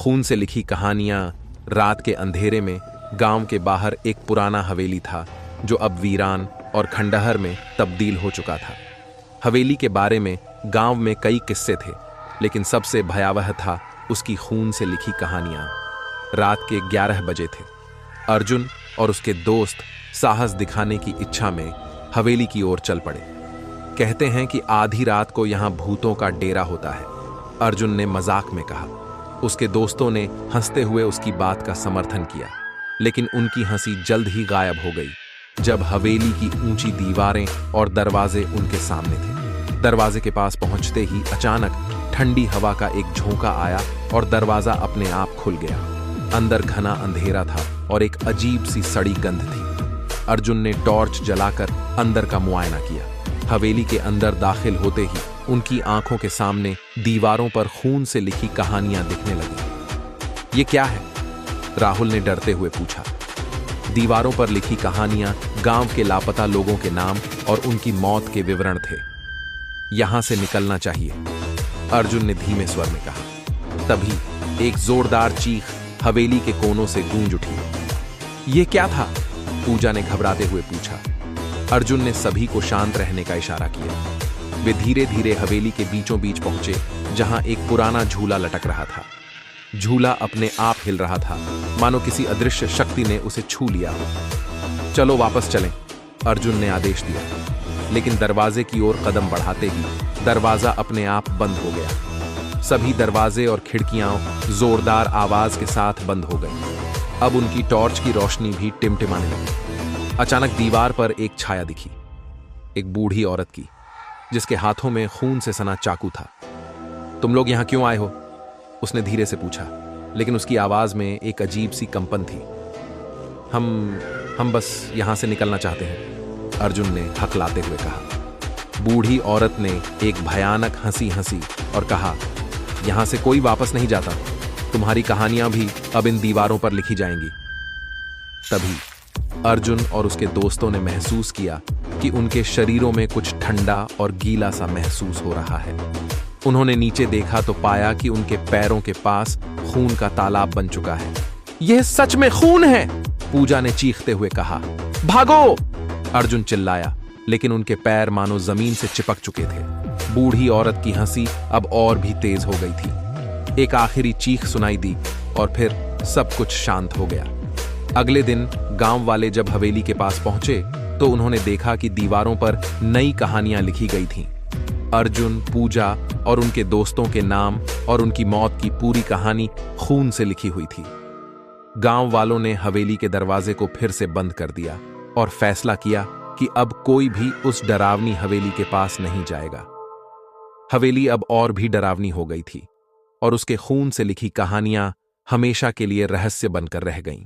खून से लिखी कहानियां। रात के अंधेरे में गांव के बाहर एक पुराना हवेली था जो अब वीरान और खंडहर में तब्दील हो चुका था। हवेली के बारे में गांव में कई किस्से थे, लेकिन सबसे भयावह था उसकी खून से लिखी कहानियां। रात के 11 बजे थे। अर्जुन और उसके दोस्त साहस दिखाने की इच्छा में हवेली की ओर चल पड़े। कहते हैं कि आधी रात को यहां भूतों का डेरा होता है, अर्जुन ने मजाक में कहा। उसके दोस्तों ने हंसते हुए उसकी बात का समर्थन किया, लेकिन उनकी हंसी जल्द ही गायब हो गई जब हवेली की ऊंची दीवारें और दरवाजे उनके सामने थे। दरवाजे के पास पहुंचते ही अचानक ठंडी हवा का एक झोंका आया और दरवाजा अपने आप खुल गया। अंदर घना अंधेरा था और एक अजीब सी सड़ी गंध थी। अर्जुन ने टॉर्च जलाकर अंदर का मुआयना किया। हवेली के अंदर दाखिल होते ही उनकी आंखों के सामने दीवारों पर खून से लिखी कहानियां दिखने लगी। ये क्या है? राहुल ने डरते हुए पूछा। दीवारों पर लिखी कहानियां गांव के लापता लोगों के नाम और उनकी मौत के विवरण थे। यहां से निकलना चाहिए, अर्जुन ने धीमे स्वर में कहा। तभी एक जोरदार चीख हवेली के कोनों से गूंज उठी। ये क्या था? पूजा ने घबराते हुए पूछा। अर्जुन ने सभी को शांत रहने का इशारा किया। वे धीरे धीरे हवेली के बीचों बीच पहुंचे, जहां एक पुराना झूला लटक रहा था। झूला अपने आप हिल रहा था, मानो किसी अदृश्य शक्ति ने उसे छू लिया हो। चलो वापस चलें, अर्जुन ने आदेश दिया। लेकिन दरवाजे की ओर कदम बढ़ाते ही दरवाजा अपने आप बंद हो गया। सभी दरवाजे और खिड़कियां जोरदार आवाज के साथ बंद हो गई। अब उनकी टॉर्च की रोशनी भी टिमटिमाने लगी। अचानक दीवार पर एक छाया दिखी, एक बूढ़ी औरत की, जिसके हाथों में खून से सना चाकू था। तुम लोग यहां क्यों आए हो? उसने धीरे से पूछा, लेकिन उसकी आवाज में एक अजीब सी कंपन थी। हम बस यहां से निकलना चाहते हैं, अर्जुन ने हकलाते हुए कहा। बूढ़ी औरत ने एक भयानक हंसी हंसी और कहा, यहां से कोई वापस नहीं जाता। तुम्हारी कहानियां भी अब इन दीवारों पर लिखी जाएंगी। तभी अर्जुन और उसके दोस्तों ने महसूस किया कि उनके शरीरों में कुछ ठंडा और गीला सा महसूस हो रहा है। उन्होंने नीचे देखा तो पाया कि उनके पैरों के पास खून का तालाब बन चुका है। यह सच में खून है, पूजा ने चीखते हुए कहा। भागो! अर्जुन चिल्लाया, लेकिन उनके पैर मानो जमीन से चिपक चुके थे। बूढ़ी औरत की हंसी अब और भी तेज हो गई थी। एक आखिरी चीख सुनाई दी और फिर सब कुछ शांत हो गया। अगले दिन गांव वाले जब हवेली के पास पहुंचे तो उन्होंने देखा कि दीवारों पर नई कहानियां लिखी गई थीं। अर्जुन, पूजा और उनके दोस्तों के नाम और उनकी मौत की पूरी कहानी खून से लिखी हुई थी। गांव वालों ने हवेली के दरवाजे को फिर से बंद कर दिया और फैसला किया कि अब कोई भी उस डरावनी हवेली के पास नहीं जाएगा। हवेली अब और भी डरावनी हो गई थी और उसके खून से लिखी कहानियां हमेशा के लिए रहस्य बनकर रह गईं।